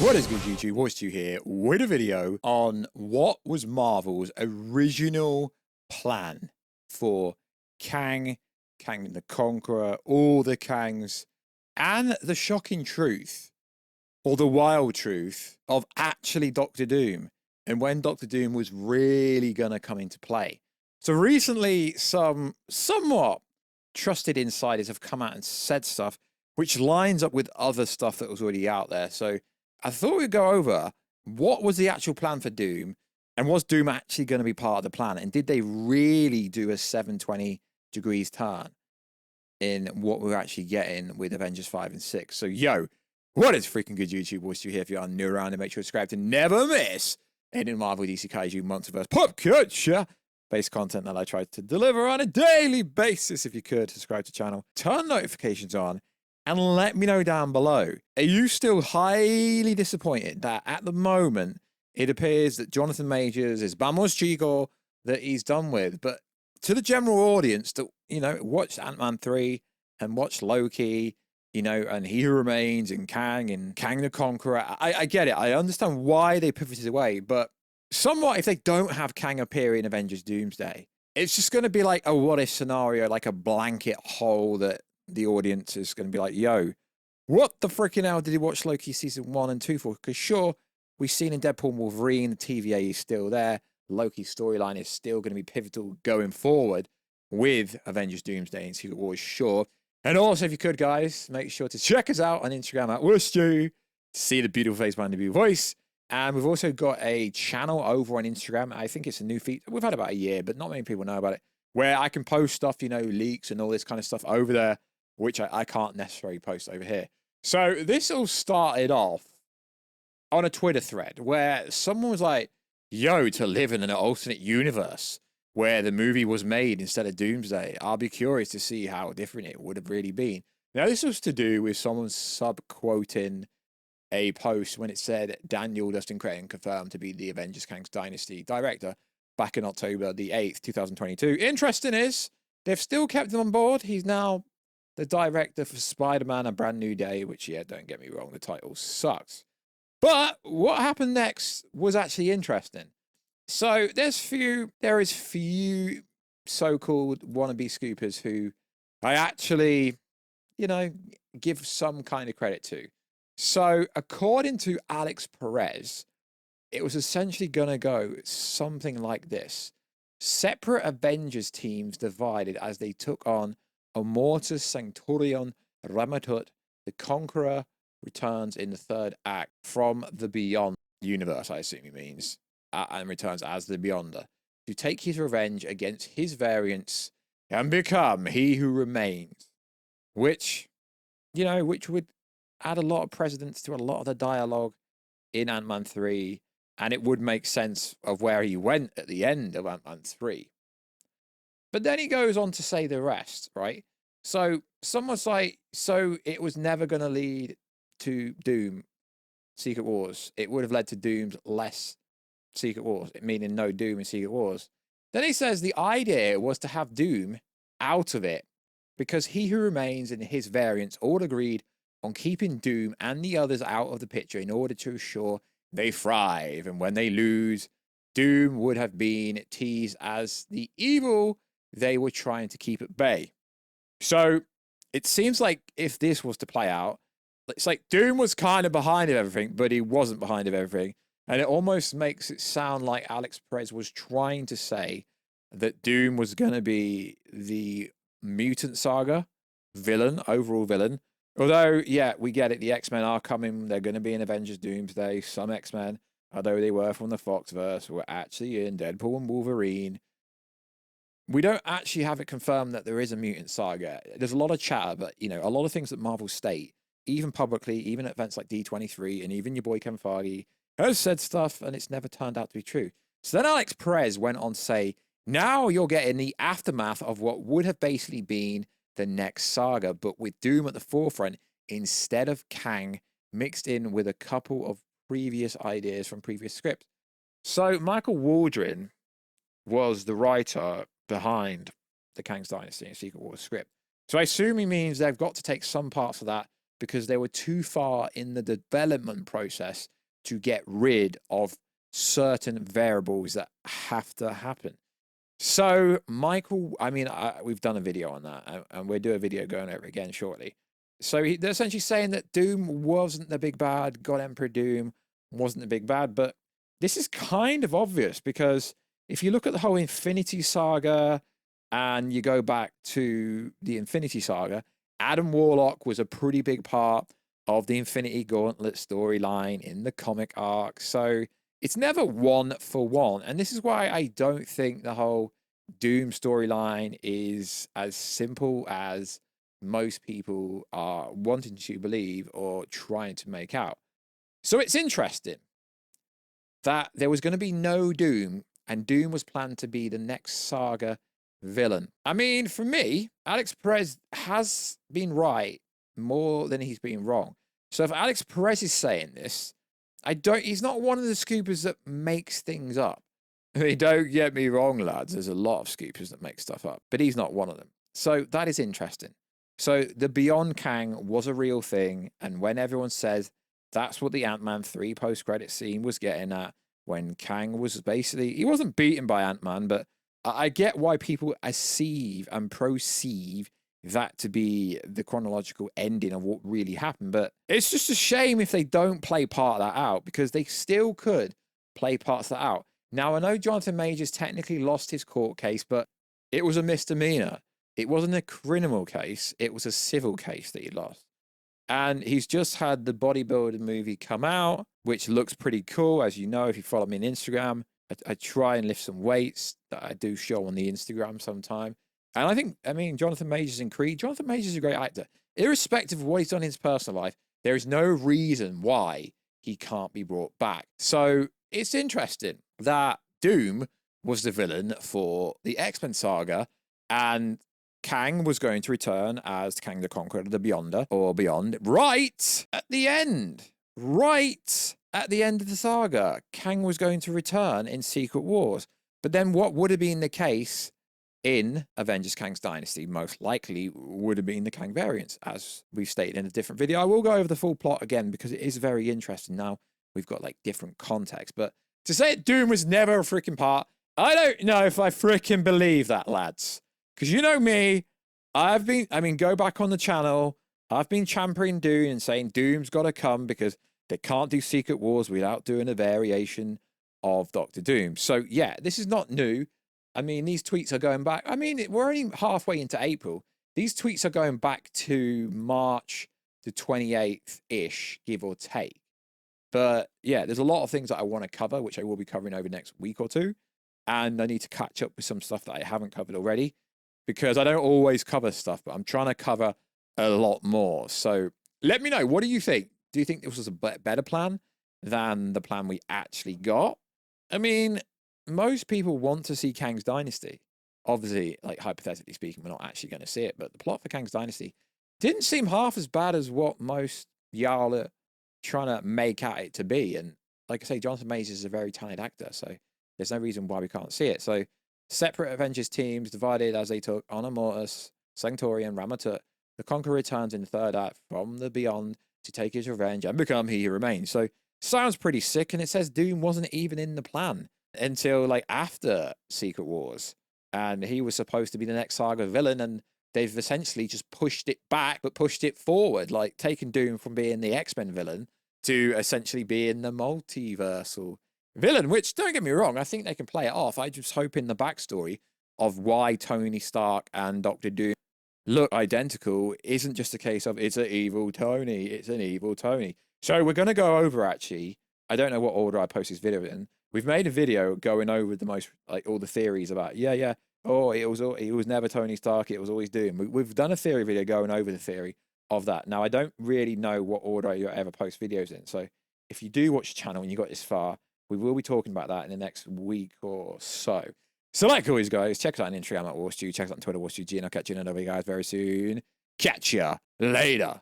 What is good, YouTube? Warstu here with a video on what was Marvel's original plan for Kang, Kang the Conqueror, all the Kangs, and the shocking truth, or the wild truth, of actually Doctor Doom, and when Doctor Doom was really going to come into play. So recently, some somewhat trusted insiders have come out and said stuff which lines up with other stuff that was already out there. So I thought we'd go over what was the actual plan for Doom, and was Doom actually going to be part of the plan, and did they really do a 720 degrees turn in what we're actually getting with Avengers 5 and 6. So yo, what is freaking good, YouTube? Warstu here. If you are new around, and make sure to subscribe to never miss any Marvel, DC, Kaiju, Monsterverse, pop culture based content that I try to deliver on a daily basis. If you could subscribe to the channel, turn notifications on, and let me know down below. Are you still highly disappointed that at the moment it appears that Jonathan Majors is Vamos Chico that he's done with? But to the general audience that, you know, watched Ant-Man 3 and watched Loki, you know, and He Who Remains and Kang the Conqueror, I get it. I understand why they pivoted away, but somewhat if they don't have Kang appear in Avengers Doomsday, it's just going to be like a what-if scenario, like a blanket hole that the audience is going to be like, yo, what the freaking hell did you watch Loki season 1 and 2 for? Because sure, we've seen in Deadpool and Wolverine, the TVA is still there. Loki's storyline is still going to be pivotal going forward with Avengers Doomsday and Secret Wars, sure. And also, if you could, guys, make sure to check us out on Instagram at Warstu to see the beautiful face behind the beautiful voice. And we've also got a channel over on Instagram. I think it's a new feature. We've had about a year, but not many people know about it, where I can post stuff, you know, leaks and all this kind of stuff over there, which I can't necessarily post over here. So this all started off on a Twitter thread where someone was like, yo, to live in an alternate universe where the movie was made instead of Doomsday, I'll be curious to see how different it would have really been. Now, this was to do with someone sub-quoting a post when it said Daniel Dustin Creighton confirmed to be the Avengers Kang Dynasty director back in October the 8th, 2022. Interesting is, they've still kept him on board. He's now the director for Spider-Man: A Brand New Day, which, yeah, don't get me wrong, the title sucks. But what happened next was actually interesting. So there is few so-called wannabe scoopers who I actually, you know, give some kind of credit to. So according to Alex Perez, it was essentially going to go something like this. Separate Avengers teams divided as they took on Immortus Sanctorion Ramatut. The Conqueror returns in the third act from the Beyond universe, I assume he means, and returns as the Beyonder to take his revenge against his variants and become He Who Remains. Which, you know, which would add a lot of precedence to a lot of the dialogue in Ant-Man 3, and it would make sense of where he went at the end of Ant-Man 3. But then he goes on to say the rest, right? So someone's like, so it was never going to lead to Doom Secret Wars. It would have led to Doom's less Secret Wars, meaning no Doom in Secret Wars. Then he says the idea was to have Doom out of it because He Who Remains and his variants all agreed on keeping Doom and the others out of the picture in order to ensure they thrive. And when they lose, Doom would have been teased as the evil they were trying to keep at bay. So it seems like if this was to play out, it's like Doom was kind of behind everything, but he wasn't behind everything. And it almost makes it sound like Alex Perez was trying to say that Doom was going to be the Mutant Saga villain, overall villain. Although, yeah, we get it. The X-Men are coming. They're going to be in Avengers Doomsday. Some X-Men, although they were from the Foxverse, were actually in Deadpool and Wolverine. We don't actually have it confirmed that there is a Mutant Saga. There's a lot of chatter, but, you know, a lot of things that Marvel state, even publicly, even at events like D23, and even your boy Kevin Feige has said stuff, and it's never turned out to be true. So then Alex Perez went on to say, now you're getting the aftermath of what would have basically been the next saga, but with Doom at the forefront instead of Kang, mixed in with a couple of previous ideas from previous scripts. So Michael Waldron was the writer behind the Kang Dynasty and Secret Wars script. So I assume he means they've got to take some parts of that because they were too far in the development process to get rid of certain variables that have to happen. So Michael, I mean, we've done a video on that, and we'll do a video going over it again shortly. So they're essentially saying that Doom wasn't the big bad, God Emperor Doom wasn't the big bad, but this is kind of obvious, because if you look at the whole Infinity Saga and you go back to the Infinity Saga, Adam Warlock was a pretty big part of the Infinity Gauntlet storyline in the comic arc. So it's never one for one. And this is why I don't think the whole Doom storyline is as simple as most people are wanting to believe or trying to make out. So it's interesting that there was going to be no Doom, and Doom was planned to be the next saga villain. I mean, for me, Alex Perez has been right more than he's been wrong. So if Alex Perez is saying this, he's not one of the scoopers that makes things up. I mean, don't get me wrong, lads. There's a lot of scoopers that make stuff up, but he's not one of them. So that is interesting. So the Beyond Kang was a real thing. And when everyone says that's what the Ant-Man 3 post-credit scene was getting at, when Kang was basically, he wasn't beaten by Ant-Man, but I get why people perceive and perceive that to be the chronological ending of what really happened. But it's just a shame if they don't play part of that out, because they still could play parts of that out. Now, I know Jonathan Majors technically lost his court case, but it was a misdemeanor. It wasn't a criminal case. It was a civil case that he lost. And he's just had the bodybuilder movie come out, which looks pretty cool. As you know, if you follow me on Instagram, I try and lift some weights that I do show on the Instagram sometime. And I mean, Jonathan Majors in Creed, Jonathan Majors is a great actor. Irrespective of what he's done in his personal life, there is no reason why he can't be brought back. So it's interesting that Doom was the villain for the X-Men saga, and Kang was going to return as Kang the Conqueror, the Beyonder, or Beyond, right at the end. Right at the end of the saga, Kang was going to return in Secret Wars. But then what would have been the case in Avengers Kang Dynasty most likely would have been the Kang variants, as we've stated in a different video. I will go over the full plot again because it is very interesting. Now we've got like different context, but to say that Doom was never a freaking part, I don't know if I freaking believe that, lads. Because you know me, go back on the channel. I've been championing Doom and saying Doom's got to come because they can't do Secret Wars without doing a variation of Doctor Doom. So yeah, this is not new. I mean, these tweets are going back. I mean, we're only halfway into April. These tweets are going back to March the 28th-ish, give or take. But yeah, there's a lot of things that I want to cover, which I will be covering over the next week or two. And I need to catch up with some stuff that I haven't covered already, because I don't always cover stuff, but I'm trying to cover a lot more. So let me know. What do you think? Do you think this was a better plan than the plan we actually got? I mean, most people want to see Kang's Dynasty. Obviously, like hypothetically speaking, we're not actually going to see it, but the plot for Kang's Dynasty didn't seem half as bad as what most y'all are trying to make out it to be. And like I say, Jonathan Majors is a very talented actor, so there's no reason why we can't see it. So separate Avengers teams divided as they took on Immortus, Sanctorian, Ramatut. The Conqueror returns in the third act from the Beyond to take his revenge and become He Who Remains. So sounds pretty sick, and it says Doom wasn't even in the plan until like after Secret Wars, and he was supposed to be the next saga villain, and they've essentially just pushed it back but pushed it forward, like taking Doom from being the X-Men villain to essentially being the multiversal villain, which, don't get me wrong, I think they can play it off. I just hope in the backstory of why Tony Stark and Doctor Doom look identical isn't just a case of it's an evil Tony, it's an evil Tony. So we're going to go over, actually, I don't know what order I post this video in. We've made a video going over the most, like, all the theories about, oh, it was never Tony Stark, it was always Doom. We've done a theory video going over the theory of that. Now, I don't really know what order I ever post videos in. So if you do watch the channel and you got this far, we will be talking about that in the next week or so. So like always, guys, check us out on Instagram at Warstu, check us out on Twitter, Warstu G, and I'll catch you in another video, guys, very soon. Catch ya later.